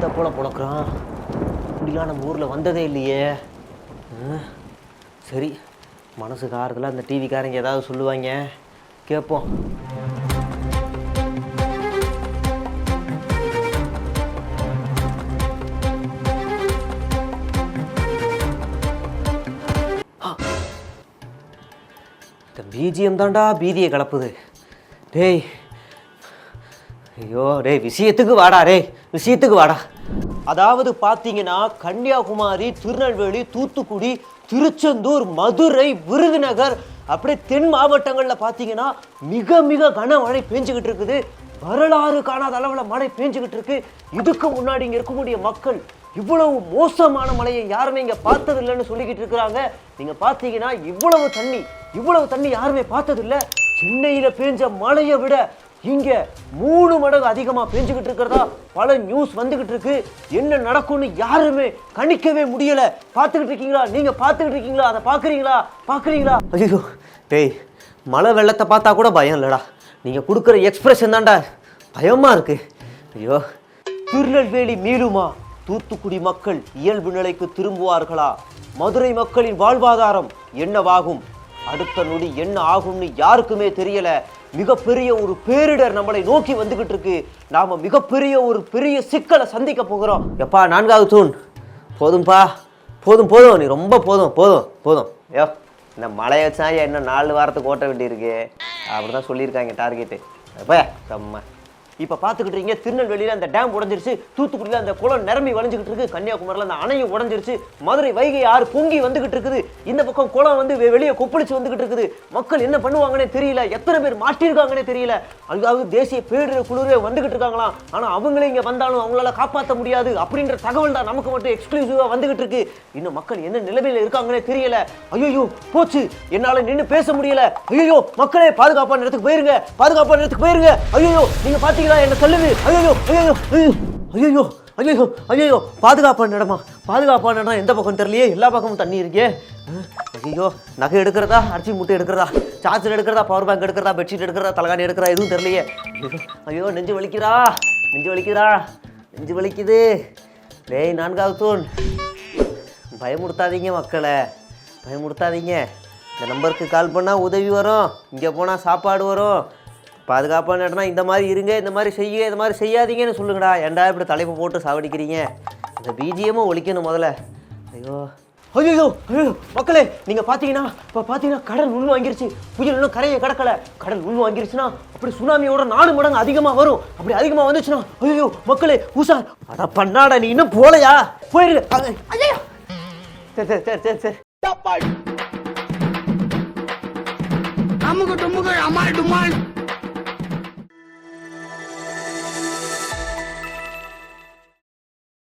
இந்த போல புழக்கிறான். இப்படிலாம் நம்ம ஊரில் வந்ததே இல்லையே. சரி, மனசுக்கு ஆறுதலாக அந்த டிவிக்காரங்க ஏதாவது சொல்லுவாங்க, கேட்போம். இந்த பிஜிஎம் தாண்டா பீதியை கலப்புது. டேய், ஐயோ டேய், விஷயத்துக்கு வாடா, விஷயத்துக்கு வாடா. அதாவது பார்த்தீங்கன்னா கன்னியாகுமரி, திருநெல்வேலி, தூத்துக்குடி, திருச்செந்தூர், மதுரை, விருதுநகர், அப்படியே தென் மாவட்டங்களில் பார்த்தீங்கன்னா மிக மிக கனமழை பெஞ்சுக்கிட்டு இருக்குது. வரலாறு காணாத அளவில் மழை பெஞ்சுக்கிட்டு இருக்கு. இதுக்கு முன்னாடி இங்கே இருக்கக்கூடிய மக்கள் இவ்வளவு மோசமான மழையை யாருமே இங்கே பார்த்தது இல்லைன்னு சொல்லிக்கிட்டு இருக்கிறாங்க. நீங்கள் பார்த்தீங்கன்னா இவ்வளவு தண்ணி யாருமே பார்த்ததில்லை. சென்னையில் பெஞ்ச மழையை விட இங்க 3 மடங்கு அதிகமா பெஞ்சுக்கிட்டு இருக்கிறதா பல நியூஸ் வந்துகிட்டு இருக்கு. என்ன நடக்கும்னு யாருமே கணிக்கவே முடியல. பார்த்துக்கிட்டு இருக்கீங்களா? நீங்க பார்த்துக்கிட்டு இருக்கீங்களா? அதை பாக்குறீங்களா? ஐயோ டேய், மழை வெள்ளத்தை பார்த்தா கூட பயம் இல்லடா. நீங்க கொடுக்குற எக்ஸ்பிரஷன் தான்டா பயமா இருக்கு. ஐயோ, திருநெல்வேலி மீளுமா? தூத்துக்குடி மக்கள் இயல்பு நிலைக்கு திரும்புவார்களா? மதுரை மக்களின் வாழ்வாதாரம் என்னவாகும்? அடுத்த நொடி என்ன ஆகும்னு யாருக்குமே தெரியல. மிகப்பெரிய ஒரு பேரிடர் நம்மளை நோக்கி வந்துகிட்டு இருக்கு. நாம பெரிய சிக்கலை சந்திக்க போகிறோம். எப்பா 4வது தூண், போதும்பா, போதும், நீ ரொம்ப போதும். ஐயோ, இந்த மழையை வச்சா இன்னும் 4 வாரத்துக்கு ஓட்ட வேண்டியிருக்கு. அப்படிதான் சொல்லியிருக்காங்க டார்கெட்டு. அப்ப செம்ம. இப்போ பார்த்துக்கிட்டு இருக்கீங்க, திருநெல்வேலியில் அந்த டேம் உடஞ்சிருச்சு, தூத்துக்குடியில் அந்த குளம் நிரம்பி வளைஞ்சிக்கிட்டு இருக்கு, கன்னியாகுமரியில் அந்த அணையும் உடஞ்சிருச்சு, மதுரை வைகை ஆறு பொங்கி வந்துகிட்டு இருக்குது, இந்த பக்கம் குளம் வந்து வெளியே கொப்பளிச்சு வந்துகிட்டு இருக்குது. மக்கள் என்ன பண்ணுவாங்கன்னே தெரியல, எத்தனை பேர் மாட்டிருக்காங்கன்னே தெரியல. அதாவது தேசிய பேரிடர் குழுவே வந்துகிட்டு இருக்காங்களாம். ஆனால் அவங்களே இங்கே வந்தாலும் அவங்களால காப்பாற்ற முடியாது அப்படின்ற தகவல் தான் நமக்கு மட்டும் எக்ஸ்க்ளூசிவாக வந்துகிட்டு இருக்கு. இன்னும் மக்கள் என்ன நிலைமையில் இருக்காங்கன்னே தெரியல. ஐயோ போச்சு, என்னால் நின்று பேச முடியல. ஐயோ மக்களே, பாதுகாப்பான இடத்துக்கு போயிருங்க. ஐயோ நீங்க பாத்தீங்க என்ன சொல்லுது? ஐயோ பாதுகாப்பான இடம் எந்த பக்கம் தெரியலையே. எல்லா பக்கமும் தண்ணி இருக்கே. ஐயோ, நகை எடுக்கிறதா, அரிசி மூட்டை எடுக்கிறதா, சார்ஜர் எடுக்கிறதா, பவர் பேங்க் எடுக்கிறதா, பெட்ஷீட் எடுக்கிறதா, தலகாணி எடுக்கிறதா, எதுவும் தெரியலையே. ஐயோ நெஞ்சு வலிக்குது. டேய் 4வது தூண், பயமுடுத்தாதீங்க மக்களை, இந்த நம்பருக்கு கால் பண்ணால் உதவி வரும், இங்கே போனால் சாப்பாடு வரும். பாதுகாப்பான இடம்னா இந்த மாதிரி இருங்க, இந்த மாதிரி செய்யாதீங்கன்னு சொல்லுங்கடா. ஏன்டா இப்படி தலைப்பு போட்டு சாவடிக்கிறீங்க? இந்த பிஜிஎம்மும் ஒழிக்கணும் முதல்ல. ஐயோ மக்களே, நீங்கள் பார்த்தீங்கன்னா கடல் உள்வாங்கிருச்சு. புயல் இன்னும் கரையை கடக்கலை. கடல் உள்வாங்கிருச்சுன்னா அப்படி சுனாமியோட 4 மடங்கு அதிகமாக வரும். அப்படி அதிகமாக வந்துச்சுன்னா ஐயோ மக்களே உஷார். அட பண்ணாடா, நீ இன்னும் போலையா? போயிரு. சரி அமுக டுமுக அமால் டுமால்.